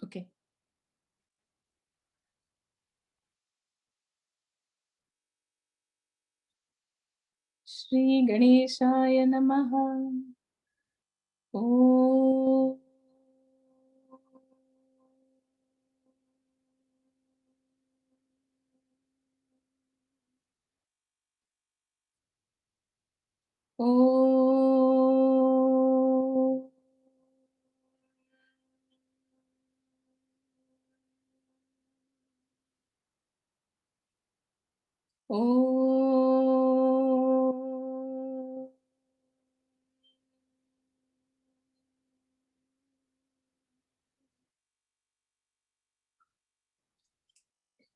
Okay. Shri गणेशाय नमः. ओम. ओम. ओम.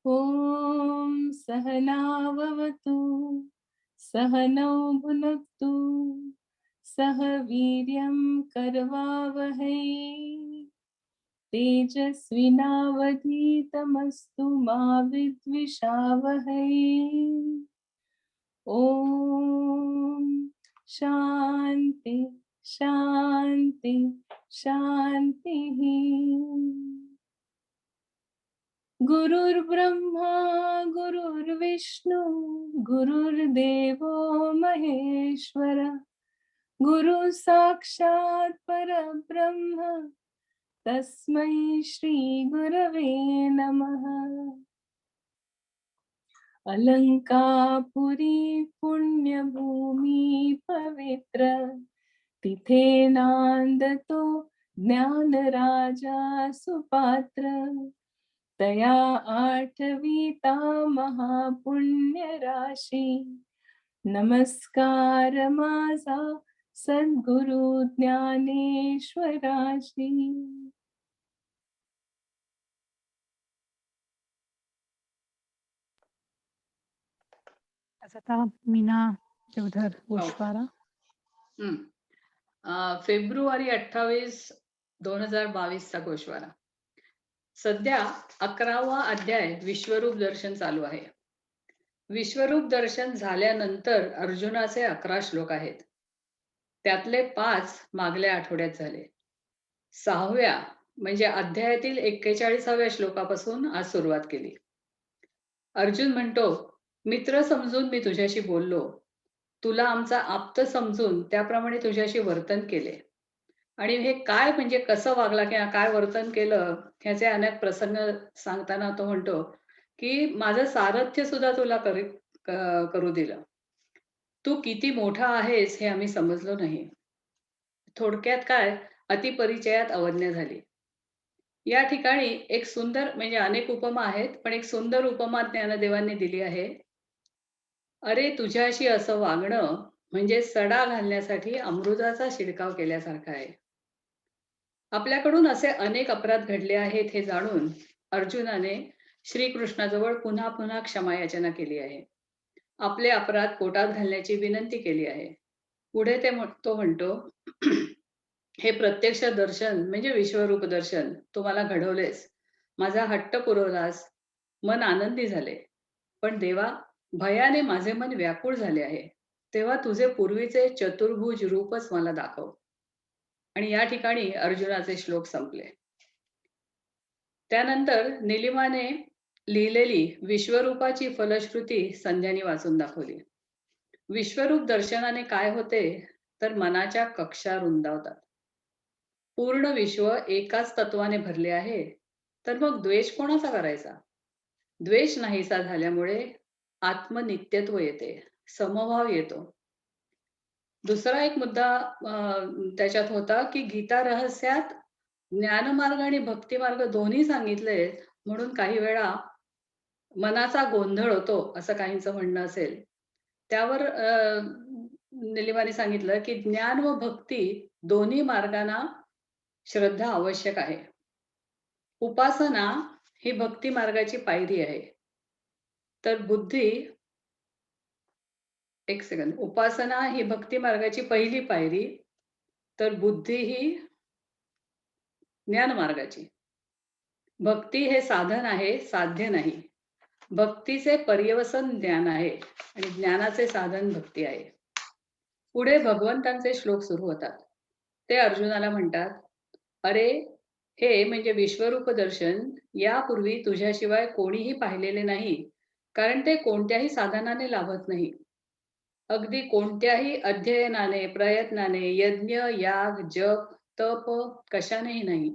ॐ सहनाववतु सहनौ भुनक्तु सह वीर्यं करवावहै तेजस्विनावधीतमस्तु मा विद्विषावहै. ॐ शान्ति शान्ति शान्तिः. गुरुर्ब्रह्मा गुरुर्विष्णु गुरुर्देवो महेश्वर गुरु साक्षात् परब्रह्म तस्मै श्री गुरवे नमः. अलंकापुरी पुण्यभूमी पवित्र तिथे नांदतो ज्ञानराजा सुपात्र तया आठवीता महापुण्य राशी. नमस्कार माझा सद्गुरु ज्ञानेश्वराशी. आता मीना देवधर गोशवारा. फेब्रुवारी 28, 2022 चा गोशवारा. सध्या 11वा अध्याय विश्वरूप दर्शन चालू आहे. विश्वरूप दर्शन झाल्यानंतर अर्जुनाचे 11 श्लोक आहेत. त्यातले 5 मागल्या आठवड्यात झाले. 6व्या म्हणजे अध्यायातील 41व्या श्लोकापासून आज सुरुवात केली. अर्जुन म्हणतो, मित्र समजून मी तुझ्याशी बोललो, तुला आमचा आप्त समजून त्याप्रमाणे तुझ्याशी वर्तन केले आणि हे काय म्हणजे कसं वागला किंवा काय वर्तन केलं ह्याचे अनेक प्रसंग सांगताना तो म्हणतो की माझं सारथ्य सुद्धा तुला करू दिलं. तू किती मोठा आहेस हे आम्ही समजलो नाही. थोडक्यात काय, अतिपरिचयात अवज्ञा झाली. या ठिकाणी एक सुंदर म्हणजे अनेक उपमा आहेत, पण एक सुंदर उपमा ज्ञानदेवांनी दिली आहे. अरे तुझ्याशी असं वागणं म्हणजे सडा घालण्यासाठी अमृताचा शिडकाव केल्यासारखा आहे. आपल्याकडून असे अनेक अपराध घडले आहेत हे जाणून अर्जुनाने श्रीकृष्णाजवळ पुन्हा पुन्हा क्षमा याचना केली आहे. आपले अपराध पोटात घालण्याची विनंती केली आहे. पुढे तो म्हणतो, हे प्रत्यक्ष दर्शन म्हणजे विश्वरूप दर्शन तू मला घडवलेस, माझा हट्ट पुरवलास, मन आनंदी झाले. पण देवा, भयाने माझे मन व्याकुळ झाले आहे. तेव्हा तुझे पूर्वीचे चतुर्भुज रूपच मला दाखव. आणि या ठिकाणी अर्जुनाचे श्लोक संपले. त्यानंतर निलिमाने लिहिलेली विश्वरूपाची फलश्रुती संध्याने वाचून दाखवली. विश्वरूप दर्शनाने काय होते तर मनाच्या कक्षा रुंदावतात. पूर्ण विश्व एकाच तत्वाने भरले आहे, तर मग द्वेष कोणाचा करायचा? द्वेष नाहीसा झाल्यामुळे आत्मनित्यत्व येते, समभाव येतो. दुसरा एक मुद्दा त्याच्यात होता की गीता रहस्यात ज्ञानमार्ग आणि भक्तिमार्ग दोन्ही सांगितले, म्हणून काही वेळा मनाचा गोंधळ होतो असं काहींचं म्हणणं असेल. त्यावर निलिमाने सांगितलं की ज्ञान व भक्ती दोन्ही मार्गांना श्रद्धा आवश्यक आहे. उपासना ही भक्ती मार्गाची पायरी आहे. तर बुद्धी एक सेकंद, उपासना ही भक्ती मार्गाची पहिली पायरी, तर बुद्धी ही ज्ञान मार्गाची. भक्ती हे साधन आहे, साध्य नाही. भक्तीचे पर्यवसन ज्ञान आहे आणि ज्ञानाचे साधन भक्ती आहे. पुढे भगवंतांचे श्लोक सुरू होतात. ते अर्जुनाला म्हणतात, अरे हे म्हणजे विश्वरूप दर्शन यापूर्वी तुझ्याशिवाय कोणीही पाहिलेले नाही, कारण ते कोणत्याही साधनाने लाभत नाही. अगदी कोणत्याही अध्ययनाने, प्रयत्नाने, यज्ञ, याग, जप, तप कशानेही नाही.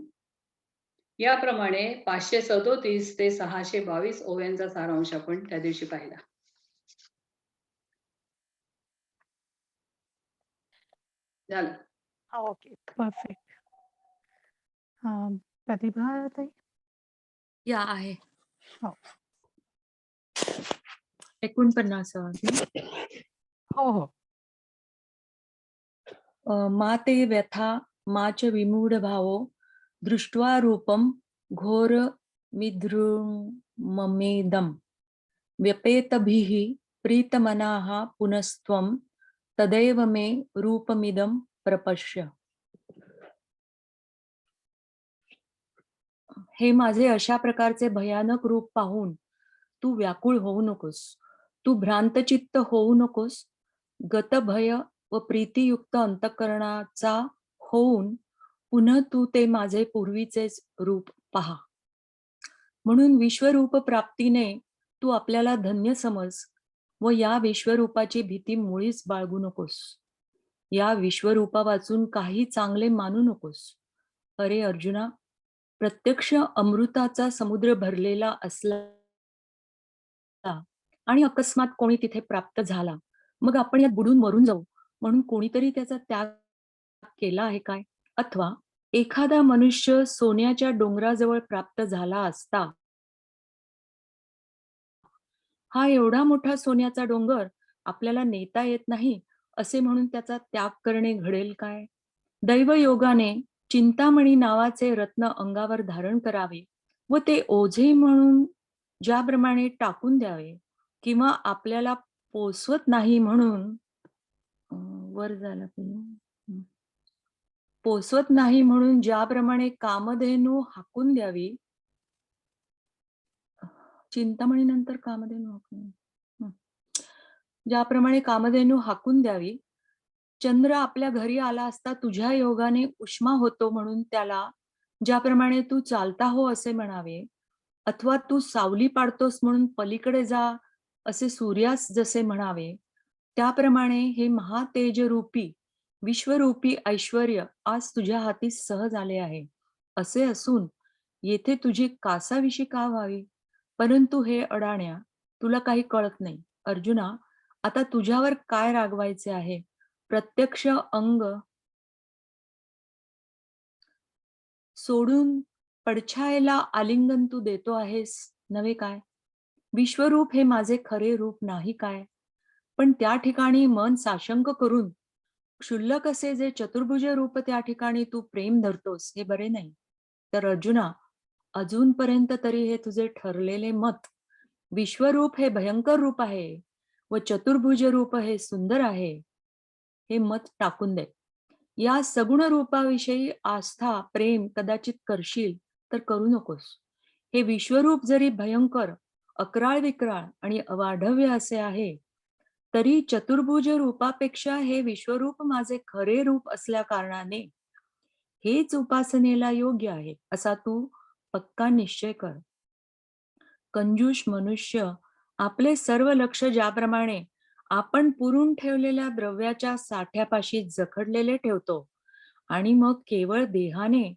याप्रमाणे 537 ते 622 ओव्यांचा सारांश आपण त्या दिवशी पाहिला. झालं. Okay, perfect. प्रतिभा ताई. या आहे हो 49. हो हो. मा ते व्यथा मा च विमूढ भावो दृष्ट्वा रूपम घोर मिदृममेदम व्यपेतभिः प्रीतमनाः पुनस्त्वं तदैव मे रूपमिदं प्रपश्य. हे माझे अशा प्रकारचे भयानक रूप पाहून तू व्याकुळ होऊ नकोस, तू भ्रांतचित्त होऊ नकोस. गतभय व प्रीतियुक्त अंतःकरणाचा होऊन पुन्हा तू ते माझे पूर्वीचेच रूप पहा. म्हणून विश्वरूप प्राप्तीने तू आपल्याला धन्य समज व या विश्वरूपाची भीती मुळीच बाळगू नकोस. या विश्वरूपा वाचून काही चांगले मानू नकोस. अरे अर्जुना, प्रत्यक्ष अमृताचा समुद्र भरलेला असला आणि अकस्मात कोणी तिथे प्राप्त झाला, मग आपण यात बुडून मरून जाऊ म्हणून कोणीतरी त्याचा त्याग केला आहे काय? अथवा एखादा मनुष्य सोन्याच्या डोंगराजवळ प्राप्त झाला असता, हा एवढा मोठा सोन्याचा डोंगर आपल्याला नेता येत नाही असे म्हणून त्याचा त्याग करणे घडेल काय? दैवयोगाने चिंतामणी नावाचे रत्न अंगावर धारण करावे व ते ओझे म्हणून ज्याप्रमाणे टाकून द्यावे किंवा आपल्याला पोसवत नाही म्हणून वर झाला पोसवत नाही म्हणून ज्याप्रमाणे कामधेनू हाकून द्यावी. चिंतामणी नंतर कामधेनू हाकून ज्याप्रमाणे कामधेनू हाकून द्यावी. चंद्र आपल्या घरी आला असता तुझ्या योगाने उष्मा होतो म्हणून त्याला ज्याप्रमाणे तू चालता हो असे म्हणावे, अथवा तू सावली पाडतोस म्हणून पलीकडे जा असे सूर्यास जसे म्हणावे, त्याप्रमाणे हे महातेजरूपी विश्वरूपी ऐश्वर्य आज तुझ्या हाती सहज आले आहे असे असून येथे तुझी कासाविषयी का व्हावी? परंतु हे अडाण्या, तुला काही कळत नाही. अर्जुना, आता तुझ्यावर काय रागवायचे आहे? प्रत्यक्ष अंग सोडून पडछायेला आलिंगन तू देतो आहेस नव्हे काय? विश्वरूप हे माझे खरे रूप नाही काय? पण त्या ठिकाणी मन साशंक करून क्षुल्लक असे जे चतुर्भुज रूप त्या ठिकाणी तू प्रेम धरतोस हे बरे नाही. तर अर्जुना, अजूनपर्यंत तरी हे तुझे ठरलेले मत विश्वरूप हे भयंकर रूप आहे व चतुर्भुज रूप हे सुंदर आहे, हे मत टाकून दे. या सगुण रूपाविषयी आस्था प्रेम कदाचित करशील तर करू नकोस. हे विश्वरूप जरी भयंकर अकराळ विक्राळ आणि अवाढव्य असे आहे, तरी चतुर्भुज रूपापेक्षा हे विश्वरूप माझे खरे रूप असल्या कारणाने हेच उपासनेला योग्य आहे असा तू पक्का निश्चय कर. कंजूष मनुष्य आपले सर्व लक्ष ज्याप्रमाणे आपण पुरून ठेवलेल्या द्रव्याच्या साठ्यापाशी जखडलेले ठेवतो आणि मग केवळ देहाने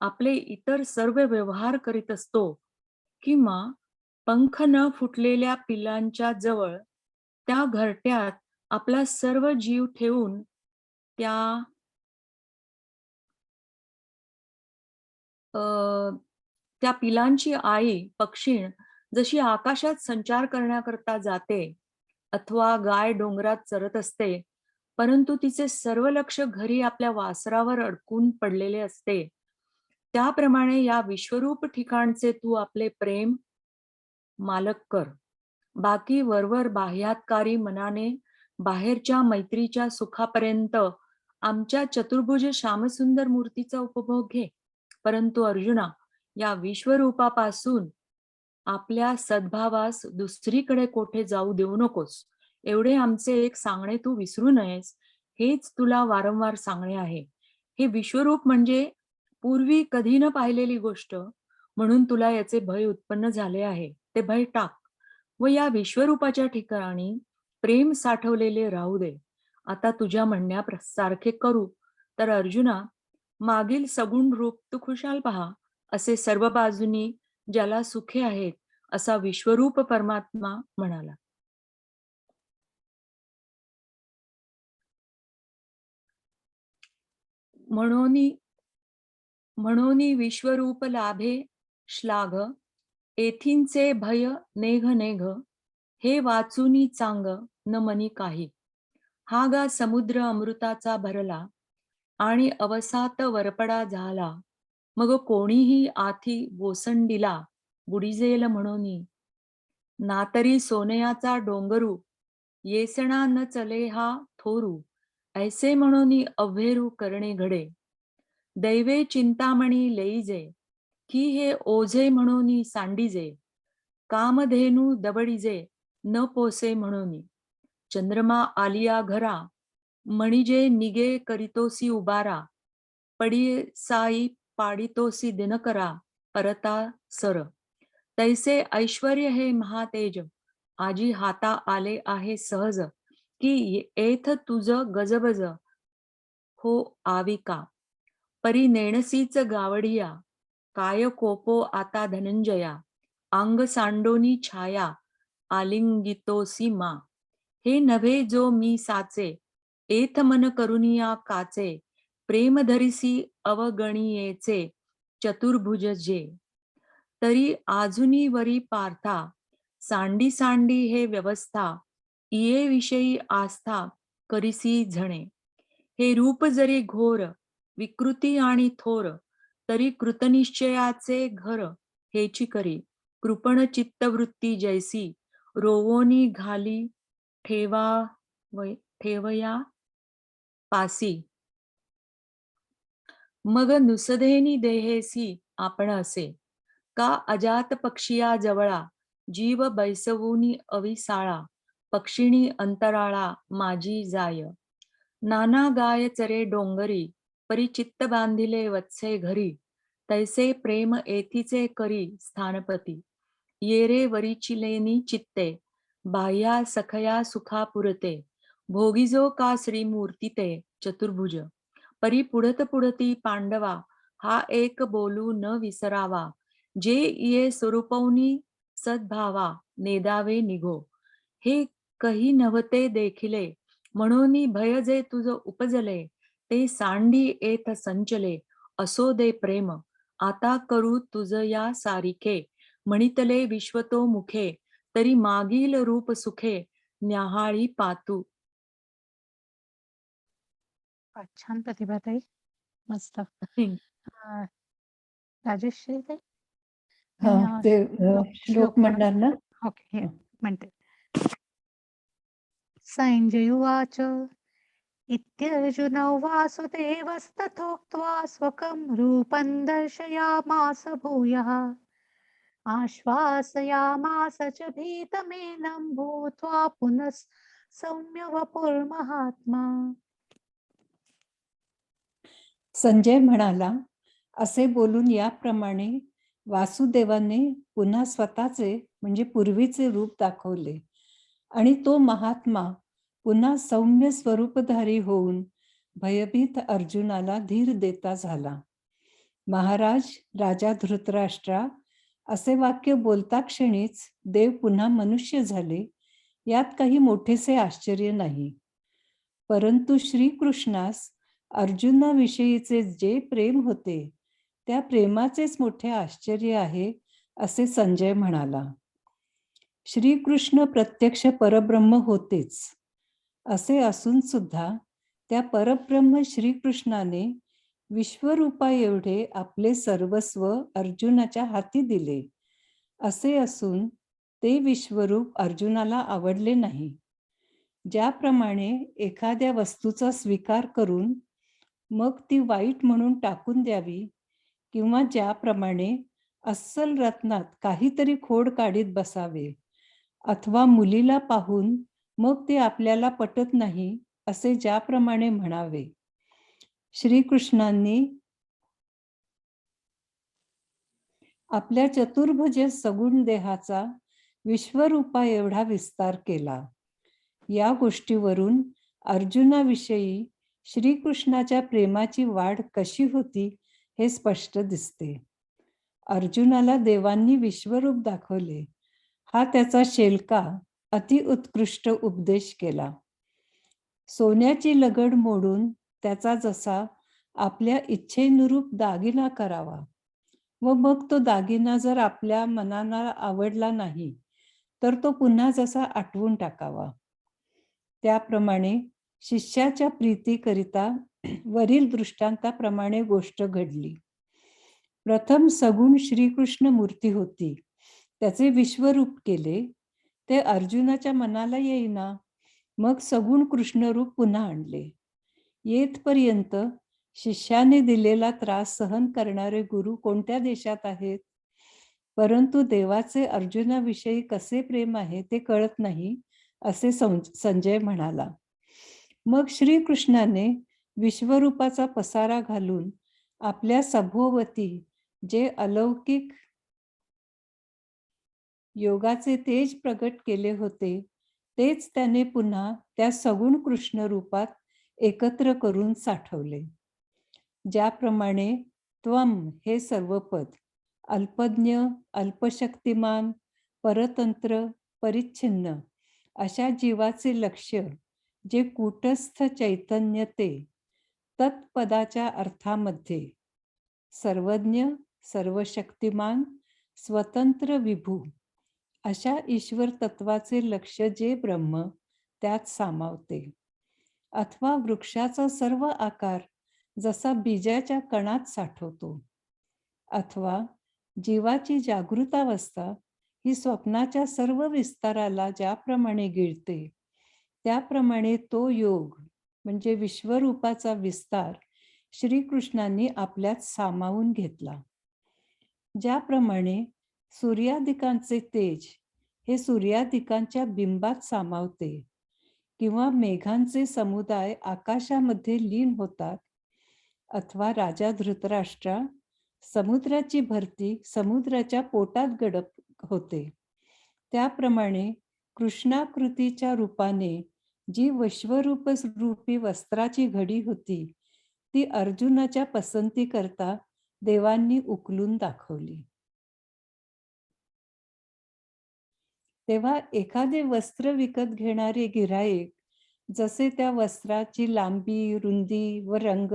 आपले इतर सर्व व्यवहार करीत असतो, किंवा पंख न फुटलेल्या पिलांच्या जवळ त्या घरट्यात आपला सर्व जीव ठेवून त्या पिलांची आई पक्षीण जशी आकाशात संचार करण्याकरता जाते, अथवा गाय डोंगरात चरत असते, परंतु तिचे सर्व लक्ष घरी आपल्या वासरावर अडकून पडलेले असते, त्याप्रमाणे या विश्वरूप ठिकाणचे तू आपले प्रेम मालक कर. बाकी वरवर बाह्यातकारी मनाने बाहेरच्या मैत्रीच्या सुखापर्यंत आमच्या चतुर्भुज श्यामसुंदर मूर्तीचा उपभोग घे. परंतु अर्जुना, या विश्वरूपापासून आपल्या सद्भावास दुसरीकडे कोठे जाऊ देऊ नकोस. एवढे आमचे एक सांगणे तू विसरू नयेस, हेच तुला वारंवार सांगणे आहे. हे विश्वरूप म्हणजे पूर्वी कधी न पाहिलेली गोष्ट म्हणून तुला याचे भय उत्पन्न झाले आहे. ते भय टाक व या विश्वरूपाच्या ठिकाणी प्रेम साठवलेले राहू दे. आता तुझ्या म्हणण्यासारखे करू तर अर्जुना, मागील सगुण रूप तू खुशाल पहा. असे सर्व बाजूनी ज्याला सुखे आहेत असा विश्वरूप परमात्मा म्हणाला. म्हणून विश्वरूप लाभे श्लाघ, येथींचे भय नेघ नेघ. हे वाचुनी चांग न मनी काही. हा गा समुद्र अमृताचा भरला आणि अवसात वरपडा झाला. मग कोणीही आथी ओसंडीला बुडिजेल म्हणून. ना तरी सोनयाचा डोंगरू, येसणा न चले हा थोरू. ऐसे म्हणून अव्हेरू करणे घडे. दैवे चिंतामणी लेईजे, की हे ओझे म्हणून सांडीजे. कामधेनू दबडीजे न पोसे म्हणून. चंद्रमा आलिया घरा, मणिजे निगे करीतोसी उबारा. पडी साई पाडितोसी दिनकरा, परता सर. तैसे ऐश्वर्य हे महातेज, आजी हाता आले आहे सहज. की एथ तुझ गजबज हो आविका. परी नेणसीच गावडिया, काय कोपो आता धनंजया. अंग सांडोनी छाया, आलिंगितोसी मा. हे नव्हे जो मी साचे, एथ मन करुनिया काचे. प्रेम धरिसी अवगणियेचे, चतुर्भुज जे. तरी आजुनी वरी पार्था, सांडी सांडी हे व्यवस्था. इये विषयी आस्था करिसी झणे. हे रूप जरी घोर, विकृती आणि थोर. तरी कृतनिश्चयाचे घर हेची करी. कृपण चित्तवृत्ती जैसी, रोवोनी घाली ठेवया पासी. मग नुसधेनी देहेसी आपण असे. का अजात पक्षिया जवळा, जीव बैसवूनी अविसाळा. पक्षिणी अंतराळा माझी जाय. नाना गाय चरे डोंगरी, परिचित्त बांधिले वत्से घरी. तैसे प्रेम येथीचे करी स्थानपती. येरे वरिचिलेनी चित्ते, बाह्या सखया सुखा पुरते. भोगिजो का श्रीमूर्ती ते, चतुर्भुज. परी पुढत पुढती पांडवा, हा एक बोलू न विसरावा. जे ये स्वरूपौनी सद्भावा, नेदावे निघो. हे कही नव्हते देखिले, म्हणून भय जे तुझ उपजले. ते सांडी येत संचले, असो दे प्रेम. आता करू तुझ या सारिखे. म्हणितले विश्वतो मुखे, तरी मागील रूप सुखे न्याहाळी पातू. छान प्रतिभाताई, मस्त. राजेश्री ताई, ते श्लोक म्हणणार ना? ओके, म्हणते. संजयुवाच इत्यर्जुनौ वासुदेवस्तथोक्त्वा स्वकं रूपं दर्शयामास भूयः. आश्वासयामास च भीतमेनं भूत्वा पुनः सौम्य वपुर्महात्मा. संजय म्हणाला, असे बोलून याप्रमाणे वासुदेवाने पुन्हा स्वतःचे म्हणजे पूर्वीचे रूप दाखवले आणि तो महात्मा पुन्हा सौम्य स्वरूपधारी होऊन भयभीत अर्जुनाला धीर देता झाला. महाराज राजा धृतराष्ट्रा, असे वाक्य बोलता क्षणीच देव पुन्हा मनुष्य झाले, यात काही मोठेसे आश्चर्य नाही. परंतु श्रीकृष्णास अर्जुनाविषयीचे जे प्रेम होते, त्या प्रेमाचेच मोठे आश्चर्य आहे, असे संजय म्हणाला. श्रीकृष्ण प्रत्यक्ष परब्रह्म होतेच. असे असून सुद्धा त्या परब्रह्म श्रीकृष्णाने विश्वरूपा एवढे आपले सर्वस्व अर्जुनाच्या हाती दिले. असे असून ते विश्वरूप अर्जुनाला आवडले नाही. ज्याप्रमाणे एखाद्या वस्तूचा स्वीकार करून मग ती वाईट म्हणून टाकून द्यावी, किंवा ज्याप्रमाणे अस्सल रत्नात काहीतरी खोड काढीत बसावे, अथवा मुलीला पाहून मग ते आपल्याला पटत नाही असे ज्याप्रमाणे म्हणावे, श्रीकृष्णांनी आपल्या चतुर्भुज सगुण देहाचा विश्वरूपा एवढा विस्तार केला. या गोष्टीवरून अर्जुनाविषयी श्रीकृष्णाच्या प्रेमाची वाढ कशी होती हे स्पष्ट दिसते. अर्जुनाला देवांनी विश्वरूप दाखवले. हा त्याचा शेलका अतिउत्कृष्ट उपदेश केला. सोन्याची लगड मोडून त्याचा जसा आपल्या इच्छेनुरूप दागिना करावा व मग तो दागिना जर आपल्या मनाला आवडला नाही तर तो पुन्हा जसा आटवून टाकावा, त्याप्रमाणे शिष्याच्या प्रीतीकरिता वरील दृष्टांताप्रमाणे गोष्ट घडली. प्रथम सगुण श्रीकृष्ण मूर्ती होती, त्याचे विश्वरूप केले, ते अर्जुनाच्या मनाला येईना. मग सगुण कृष्णरूप पुन्हा आणले. येथपर्यंत शिष्याने दिलेला त्रास सहन करणारे गुरु कोणत्या देशात आहेत? परंतु देवाचे अर्जुनाविषयी कसे प्रेम आहे ते कळत नाही, असे संजय म्हणाला. मग श्रीकृष्णाने विश्वरूपाचा पसारा घालून आपल्या सभोवती जे अलौकिक योगाचे तेज प्रगट केले होते, तेच त्याने पुन्हा त्या सगुण कृष्ण रूपात एकत्र करून साठवले. ज्याप्रमाणे त्वम हे सर्व पद अल्पज्ञ, अल्पशक्तिमान, परतंत्र, परिच्छिन्न अशा जीवाचे लक्ष्य जे कूटस्थ चैतन्य ते तत्पदाच्या अर्थामध्ये सर्वज्ञ, सर्वशक्तिमान, स्वतंत्र, विभू अशा ईश्वर तत्वाचे लक्ष जे ब्रह्म त्यात सामावते. अथवा वृक्षाचा सर्व आकार जसा बीजाच्या कणात साठवतो, अथवा जीवाची जागृतावस्था ही स्वप्नाच्या सर्व विस्ताराला ज्याप्रमाणे गिळते, त्याप्रमाणे तो योग म्हणजे विश्वरूपाचा विस्तार श्रीकृष्णांनी आपल्यात सामावून घेतला. ज्याप्रमाणे सूर्यादिकांचे तेज हे सूर्यादिकांच्या बिंबात सामावते किंवा मेघांचे समुदाय आकाशामध्ये लीन होतात, अथवा राजा धृतराष्ट्रा समुद्राची भरती समुद्राच्या पोटात गडप होते, त्याप्रमाणे कृष्णाकृतीच्या रूपाने जी विश्वरूप रूपी वस्त्राची घडी होती, ती अर्जुनाच्या पसंती करता देवांनी उकलून दाखवली. तेव्हा एखादे वस्त्र विकत घेणारे गिऱ्हाईक जसे त्या वस्त्राची लांबी, रुंदी व रंग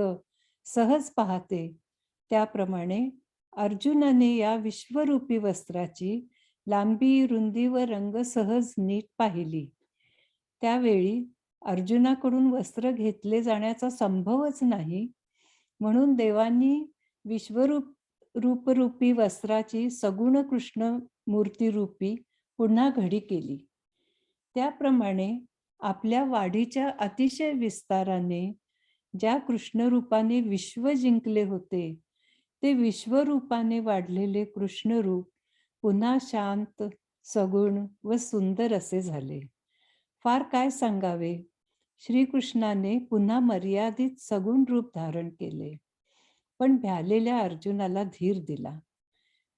सहज पाहते, त्याप्रमाणे अर्जुनाने या विश्वरूपी वस्त्राची लांबी, रुंदी व रंग सहज नीट पाहिली. त्यावेळी अर्जुनाकडून वस्त्र घेतले जाण्याचा संभवच नाही, म्हणून देवांनी विश्वरूपरूपी वस्त्राची सगुण कृष्ण मूर्तीरूपी पुन्हा घडी केली. त्याप्रमाणे आपल्या वाढीच्या अतिशय विस्ताराने ज्या कृष्णरूपाने विश्व जिंकले होते, ते विश्वरूपाने वाढलेले कृष्णरूप पुन्हा शांत, सगुण व सुंदर असे झाले. फार काय सांगावे, श्रीकृष्णाने पुन्हा मर्यादित सगुण रूप धारण केले, पण भ्यालेल्या अर्जुनाला धीर दिला.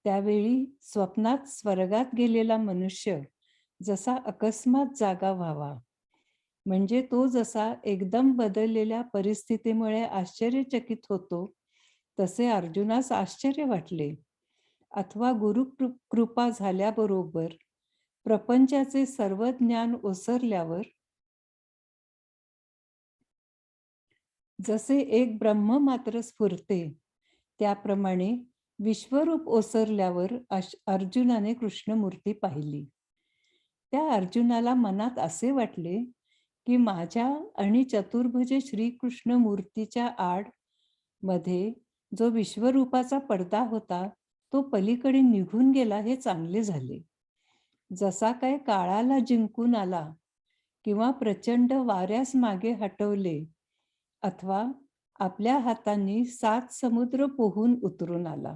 त्यावेळी स्वप्नात स्वर्गात गेलेला मनुष्य जसा अकस्मात जागा व्हावा, म्हणजे तो जसा एकदम बदललेल्या परिस्थितीमुळे आश्चर्यचकित होतो, तसे अर्जुनास आश्चर्य वाटले. अथवा गुरुकृपा झाल्याबरोबर प्रपंचाचे सर्व ज्ञान ओसरल्यावर जसे एक ब्रह्म मात्र स्फुरते, त्याप्रमाणे विश्वरूप ओसरल्यावर अर्जुनाने कृष्णमूर्ती पाहिली. त्या अर्जुनाला मनात असे वाटले की माझ्या आणि चतुर्भुज श्रीकृष्ण मूर्तीच्या आड मध्ये जो विश्वरूपाचा पडदा होता, तो पलीकडे निघून गेला हे चांगले झाले. जसा काय काळाला जिंकून आला किंवा प्रचंड वाऱ्यास मागे हटवले, अथवा आपल्या हातांनी 7 समुद्र पोहून उतरून आला.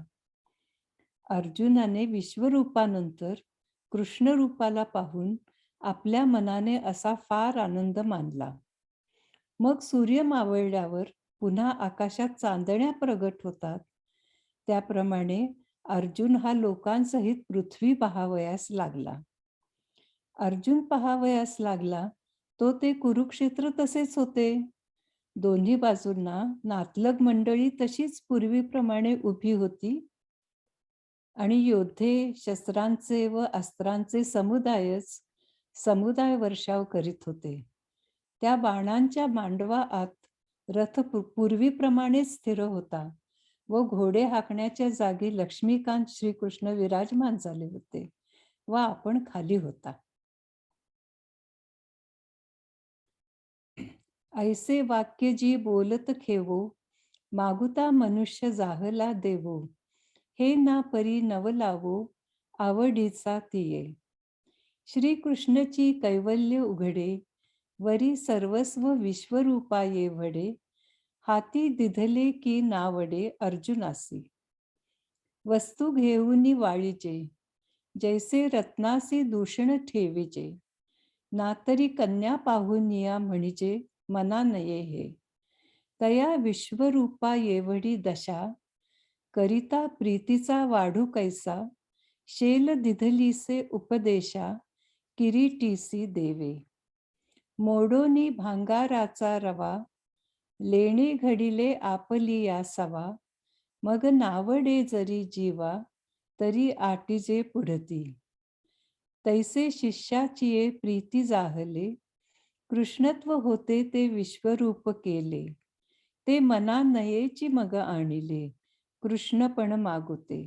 अर्जुनाने विश्वरूपानंतर कृष्णरूपाला पाहून आपल्या मनाने असा फार आनंद मानला. मग सूर्य मावळल्यावर पुन्हा आकाशात चांदण्या प्रगट होतात, त्याप्रमाणे अर्जुन हा लोकांसहित पृथ्वी पहावयास लागला. अर्जुन पहावयास लागला तो ते कुरुक्षेत्र तसेच होते. दोन्ही बाजूंना नातलग मंडळी तशीच पूर्वीप्रमाणे उभी होती आणि योद्धे शस्त्रांचे व अस्त्रांचे समुदाय वर्षाव करीत होते. त्या बाणांच्या मांडवा आत रथ पूर्वीप्रमाणेच स्थिर होता व घोडे हाकण्याच्या जागी लक्ष्मीकांत श्रीकृष्ण विराजमान झाले होते व आपण खाली होता. ऐसे वाक्य जी बोलत खेवो, मागुता मनुष्य जाहला देवो, हे ना परी नव लावो, आवडीचा तिये. श्रीकृष्णची कैवल्य उघडे, वरी सर्वस्व विश्वरूपा ये वडे, हाती दिधले की नावडे अर्जुनासी. वस्तू घेऊनी वाळीचे, जैसे रत्नासी दूषण ठेवीचे, नातरी कन्या पाहुनिया म्हणजे मना नये हे. तया विश्वरूपा येवढी दशा, करिता प्रीतीचा वाढू कैसा, शेल दिधलीसे उपदेशा, किरीटीसी देवे. मोडोनी भांगाराचा रवा, लेणे घडिले आपली या सवा, मग नावडे जरी जीवा, तरी आटीजे पुढती. तैसे शिष्याचिये प्रीती जाहले, कृष्णत्व होते ते विश्वरूप केले. ते मना नयेची मग आणिले, कृष्णपण मागुते.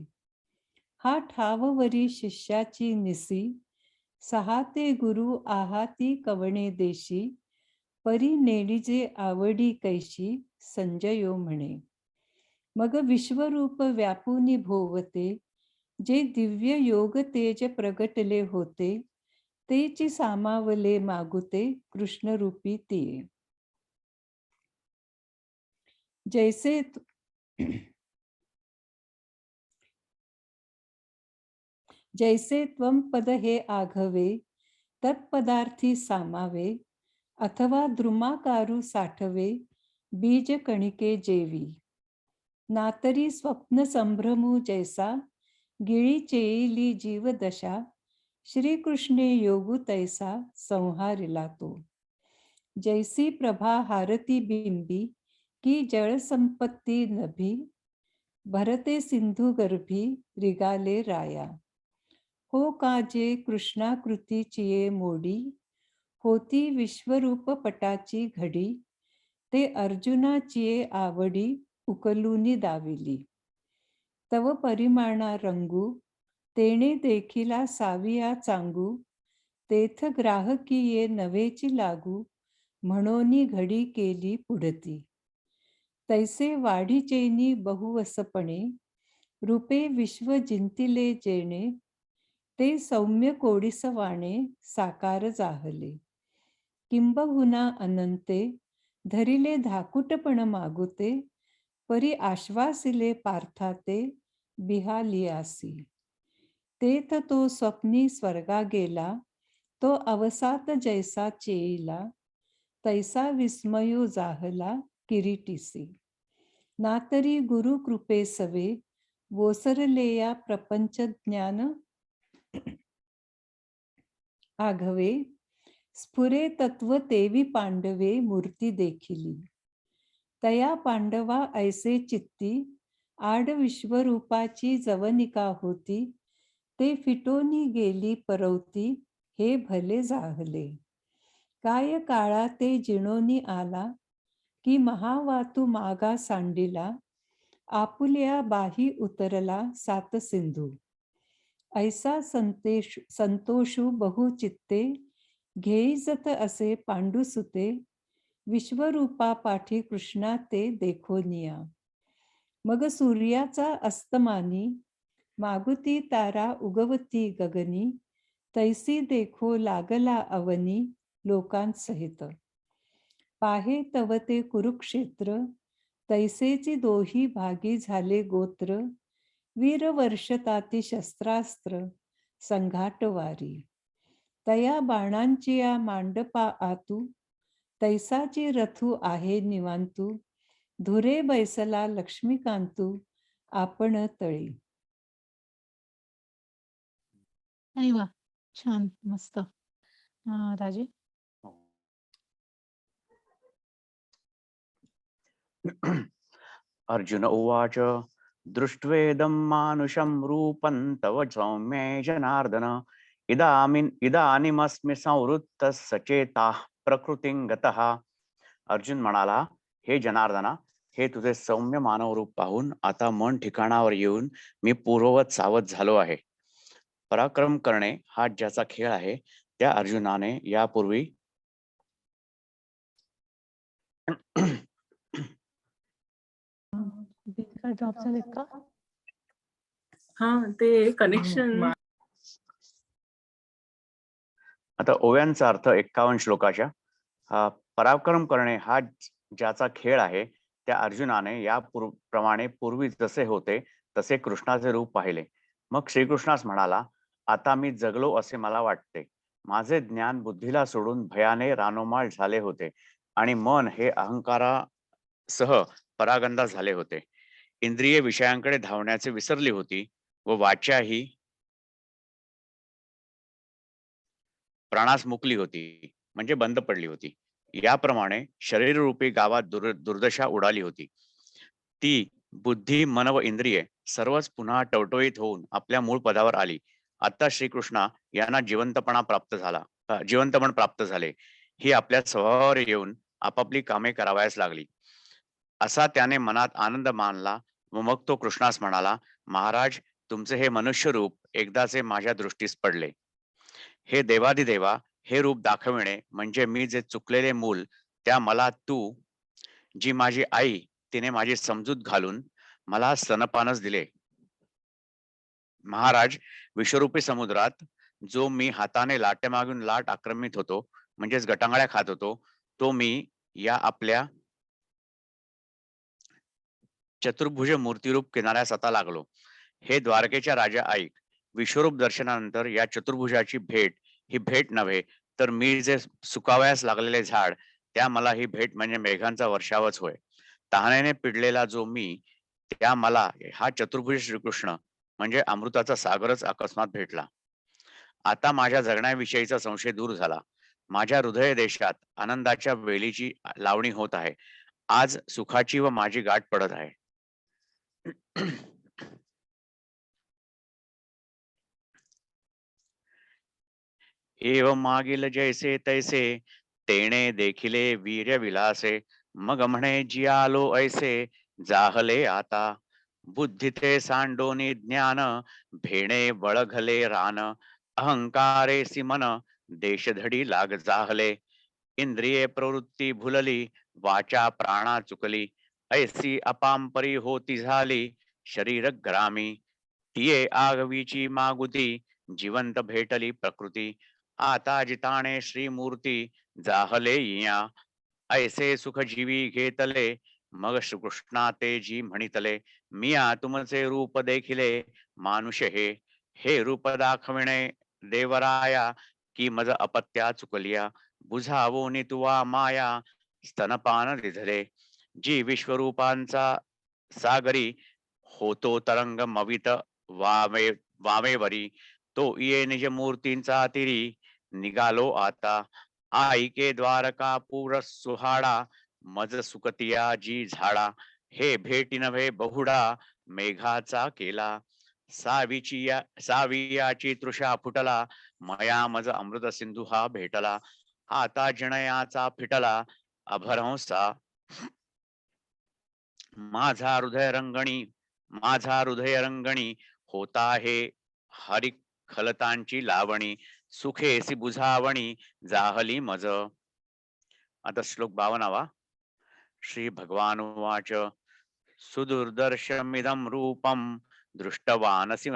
हा ठाववरी शिष्याची निसी, सहा ते गुरु आहाती कवणे देशी, परी नेडिजे आवडी कैशी, संजयो म्हणे. मग विश्वरूप व्यापुनी भोवते, जे दिव्य योग तेज प्रगटले होते, तेची सामावले मागुते कृष्णरूपी तिये. जैसे त्वम पद हे आघवे, तत्पदार्थी सामावे, अथवा द्रुमाकारू साठवे, बीज कणिके जेवी. नातरी स्वप्न संभ्रमू जैसा, गिळी चेईली जीवदशा, श्रीकृष्णे योगू तैसा संहारिला तो. जैसी प्रभा हारती बिंबी, की जळ संपत्ती नभी, भरते सिंधू गर्भी रिगाले राया. हो काजे कृष्णाकृती चिये मोडी, होती विश्वरूप पटाची घडी, ते अर्जुनाचिये आवडी उकलूनी दाविली. तव परिमाणा रंगू, तेणे देखिला साविया चांगू, तेथ ग्राहकीये नवेची लागू, म्हणोनी घडी केली पुढती. तैसे वाढीचेनी बहुवसपणे, रूपे विश्व जिंतिले जेणे, ते सौम्य कोडिसवाणे साकार जाहले. किंबहुना अनंते, धरिले धाकुटपण मागुते, परी आश्वासिले पार्थाते, बिहालियासी. तेथ तो स्वप्नी स्वर्गा गेला, तो अवसात जैसा चेईला, तैसा विस्मयो जाहला किरीटीसी. नातरी गुरु कृपे सवे, वोसरलेया प्रपंच ज्ञान आघवे, स्फुरे तत्व तेवी पांडवे मूर्ती देखिली. तया पांडवा ऐसे चित्ती, आड विश्वरूपाची जवनिका होती, ते फिटोनी गेली परवती, हे भले जाहले. काय काळा ते जिणोनी आला, की महावातू मागा सांडिला, आपुल्या बाही उतरला सात सिंधू. ऐसा संतोषू बहुचित्ते, घेईजत असे पांडुसुते, विश्वरूपा पाठी कृष्णा ते देखोनिया. मग सूर्याचा अस्तमानी, मागुती तारा उगवती गगनी, तैसी देखो लागला अवनी लोकांसहित. पाहे तव ते कुरुक्षेत्र, तैसेची दोही भागी झाले गोत्र, वीर वर्षताती शस्त्रास्त्र संघाटवारी. तया बाणांची या मांडपा आतू, तैसाची रथू आहे निवांतू, धुरे बैसला लक्ष्मीकांतू आपण तळी. अरे वा, छान, मस्त. राजे. अर्जुन उवाच दृष्ट्वेदं मानुषं रूपं तव सौम्ये जनार्दन इदानीमस्मि संवृत्तः सचेताः प्रकृतिं गतः. अर्जुन म्हणाला, हे जनार्दना, हे तुझे सौम्य मानव रूप पाहून आता मन ठिकाणावर येऊन मी पूर्ववत सावध झालो आहे. पराक्रम करणे हा ज्याचा खेळ आहे त्या अर्जुनाने यापूर्वी ड्रॉप झालेत का? हा ते कनेक्शन. आता ओव्यांचा अर्थ 51 श्लोकाच्या. पराक्रम करणे हा ज्याचा खेळ आहे त्या अर्जुनाने या प्रमाणे पूर्वी जसे होते तसे कृष्णाचे रूप पाहिले. मग श्रीकृष्णास म्हणाला, आता मी जगलो असे मला वाटते. माझे ज्ञान बुद्धीला सोडून भयाने रानोमाळ झाले होते आणि मन हे अहंकारासह परागंदा झाले होते. इंद्रिये विषयांकडे धावण्याचे विसरली होती व वाचा ही प्राणास मुकली होती, म्हणजे बंद पडली होती. याप्रमाणे शरीररूपी गावात दुर्दशा उडाली होती. ती बुद्धी, मन व इंद्रिये सर्वच पुन्हा टवटवीत होऊन आपल्या मूळ पदावर आली. आता श्रीकृष्णा यांना जिवंतपण प्राप्त झाले. ही आपल्या स्वभावावर येऊन आपापली कामे करावयास लागली. असा त्याने मनात आनंद मानला व मग तो कृष्णास म्हणाला, महाराज, तुमचे हे मनुष्य रूप एकदाचे माझ्या दृष्टीस पडले. हे देवाधिदेवा, हे रूप दाखविणे म्हणजे मी जे चुकलेले मूल त्या मला तू, जी माझी आई, तिने माझी समजूत घालून मला स्तनपानच दिले. महाराज, विश्वरूपी समुद्रात जो मी हाताने लाटे मागून लाट आक्रमित होतो, म्हणजेच गटांगळ्या खात होतो, तो मी या आपल्या चतुर्भुज मूर्तिरूप किनाऱ्यास आता लागलो. हे द्वारकेच्या राजा ऐक, विश्वरूप दर्शनानंतर या चतुर्भुजाची भेट ही भेट नव्हे, तर मी जे सुकावयास लागलेले झाड त्या मला ही भेट म्हणजे मेघांचा वर्षावच होय. तहानेने पिडलेला जो मी त्या मला हा चतुर्भुज श्रीकृष्ण म्हणजे अमृताचा सागरच अकस्मात भेटला. आता माझ्या जगण्याविषयीचा संशय दूर झाला. माझ्या हृदय देशात आनंदाच्या वेलीची लावणी होत आहे. आज सुखाची व माझी गाठ पडत आहे. एव मागील जैसे तैसे तेणे देखिले वीर्य विलासे. मग म्हणे जी आलो ऐसे जाहले आता. बुद्धी ते सांडोनी ज्ञान भेणे बळघले रान. अहंकारे सिमन देशधडी लाग जाहले. इंद्रिये प्रवृत्ती भुलली वाचा प्राणा चुकली. ऐसी अपांपरी होती झाली शरीर ग्रामी. तिये आगवीची मागुती जिवंत भेटली प्रकृती. आता जिताणे श्रीमूर्ती जाहले या. ऐसे सुख जीवी घेतले मग श्रीकृष्णा ते जी म्हणितले. मिया तुमचे रूप देखिले मानुष हे रूप दाखविणे देवराया. की मज अपत्या चुकलिया बुझावो नितुवा माया स्तनपान दिधले. जी विश्वरूपांचा सागरी होतो तरंग मवित वामेवरी. तो ये निज मूर्तींचा तिरी निघालो आता. आईके द्वारकापूर सुहाडा मज सुकतिया जी झाडा. हे भेटी नव्हे बहुडा मेघाचा केला. सावियाची तृषा फुटला मया मज अमृत सिंधू हा भेटला. आता जिणयाचा फिटला अभरंसा. माझा हृदय रंगणी होता हे हरी खलतांची लावणी. सुखेसी बुझावणी जाहली मज. आता श्लोक 52. श्री भगवान उवाच सुदुर्दर्शमिदं रूपं दृष्टवानसि